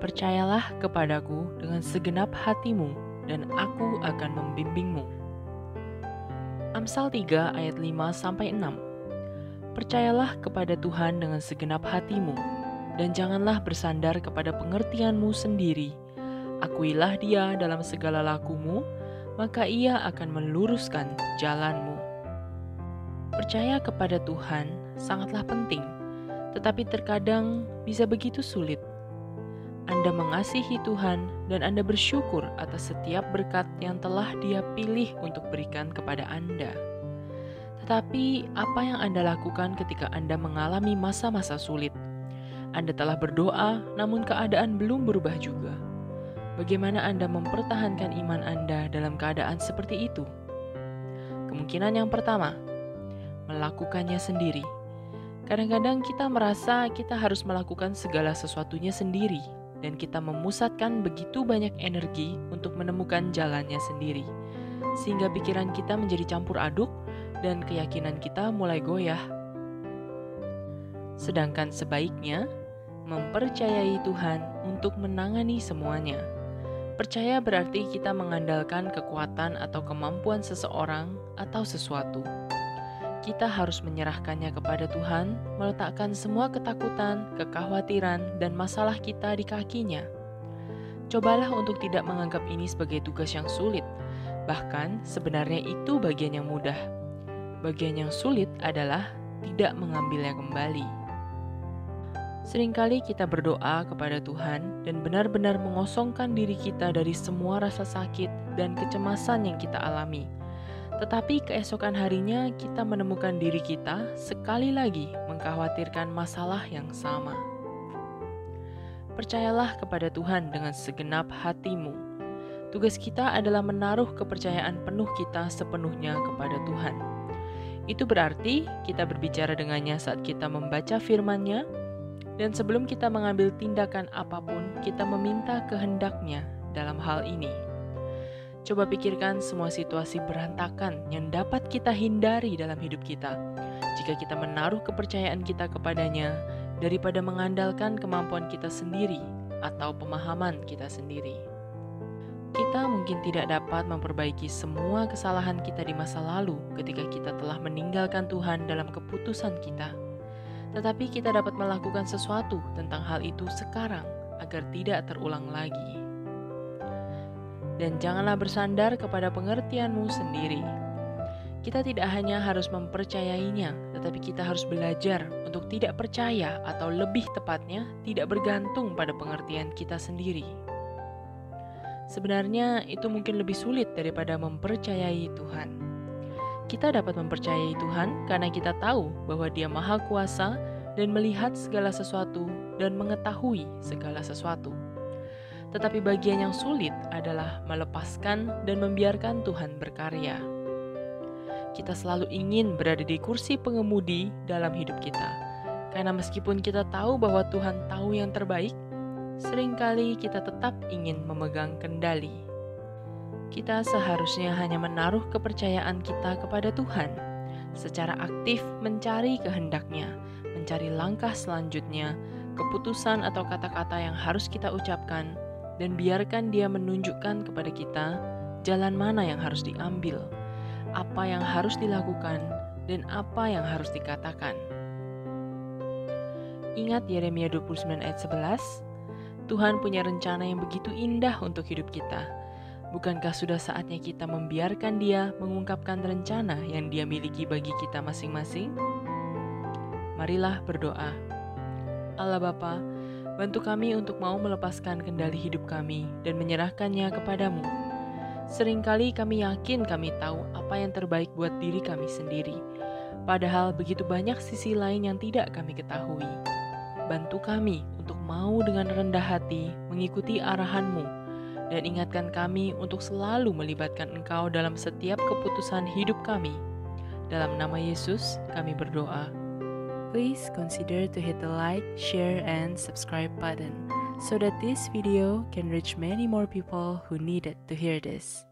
Percayalah kepadaku dengan segenap hatimu, dan aku akan membimbingmu. Amsal 3 ayat 5-6. Percayalah kepada Tuhan dengan segenap hatimu, dan janganlah bersandar kepada pengertianmu sendiri. Akuilah Dia dalam segala lakumu, maka Ia akan meluruskan jalanmu. Percaya kepada Tuhan sangatlah penting, tetapi terkadang bisa begitu sulit. Anda mengasihi Tuhan dan Anda bersyukur atas setiap berkat yang telah Dia pilih untuk berikan kepada Anda. Tetapi apa yang Anda lakukan ketika Anda mengalami masa-masa sulit? Anda telah berdoa, namun keadaan belum berubah juga. Bagaimana Anda mempertahankan iman Anda dalam keadaan seperti itu? Kemungkinan yang pertama, melakukannya sendiri. Kadang-kadang kita merasa kita harus melakukan segala sesuatunya sendiri, dan kita memusatkan begitu banyak energi untuk menemukan jalannya sendiri, sehingga pikiran kita menjadi campur aduk dan keyakinan kita mulai goyah. Sedangkan sebaiknya, mempercayai Tuhan untuk menangani semuanya. Percaya berarti kita mengandalkan kekuatan atau kemampuan seseorang atau sesuatu. Kita harus menyerahkannya kepada Tuhan, meletakkan semua ketakutan, kekhawatiran, dan masalah kita di kakinya. Cobalah untuk tidak menganggap ini sebagai tugas yang sulit. Bahkan, sebenarnya itu bagian yang mudah. Bagian yang sulit adalah tidak mengambilnya kembali. Seringkali kita berdoa kepada Tuhan dan benar-benar mengosongkan diri kita dari semua rasa sakit dan kecemasan yang kita alami. Tetapi keesokan harinya kita menemukan diri kita sekali lagi mengkhawatirkan masalah yang sama. Percayalah kepada Tuhan dengan segenap hatimu. Tugas kita adalah menaruh kepercayaan penuh kita sepenuhnya kepada Tuhan. Itu berarti kita berbicara dengannya saat kita membaca firman-Nya, dan sebelum kita mengambil tindakan apapun, kita meminta kehendak-Nya dalam hal ini. Coba pikirkan semua situasi berantakan yang dapat kita hindari dalam hidup kita jika kita menaruh kepercayaan kita kepadanya daripada mengandalkan kemampuan kita sendiri atau pemahaman kita sendiri. Kita mungkin tidak dapat memperbaiki semua kesalahan kita di masa lalu ketika kita telah meninggalkan Tuhan dalam keputusan kita. Tetapi kita dapat melakukan sesuatu tentang hal itu sekarang agar tidak terulang lagi. Dan janganlah bersandar kepada pengertianmu sendiri. Kita tidak hanya harus mempercayainya, tetapi kita harus belajar untuk tidak percaya atau lebih tepatnya tidak bergantung pada pengertian kita sendiri. Sebenarnya itu mungkin lebih sulit daripada mempercayai Tuhan. Kita dapat mempercayai Tuhan karena kita tahu bahwa Dia Maha Kuasa dan melihat segala sesuatu dan mengetahui segala sesuatu. Tetapi bagian yang sulit adalah melepaskan dan membiarkan Tuhan berkarya. Kita selalu ingin berada di kursi pengemudi dalam hidup kita. Karena meskipun kita tahu bahwa Tuhan tahu yang terbaik, seringkali kita tetap ingin memegang kendali. Kita seharusnya hanya menaruh kepercayaan kita kepada Tuhan, secara aktif mencari kehendak-Nya, mencari langkah selanjutnya, keputusan atau kata-kata yang harus kita ucapkan, dan biarkan Dia menunjukkan kepada kita jalan mana yang harus diambil, apa yang harus dilakukan, dan apa yang harus dikatakan. Ingat Yeremia 29 ayat 11, Tuhan punya rencana yang begitu indah untuk hidup kita. Bukankah sudah saatnya kita membiarkan Dia mengungkapkan rencana yang Dia miliki bagi kita masing-masing? Marilah berdoa. Allah Bapa, bantu kami untuk mau melepaskan kendali hidup kami dan menyerahkannya kepadamu. Seringkali kami yakin kami tahu apa yang terbaik buat diri kami sendiri, padahal begitu banyak sisi lain yang tidak kami ketahui. Bantu kami untuk mau dengan rendah hati mengikuti arahan-Mu, dan ingatkan kami untuk selalu melibatkan Engkau dalam setiap keputusan hidup kami. Dalam nama Yesus kami berdoa. Please consider to hit the like, share, and subscribe button so that this video can reach many more people who needed to hear this.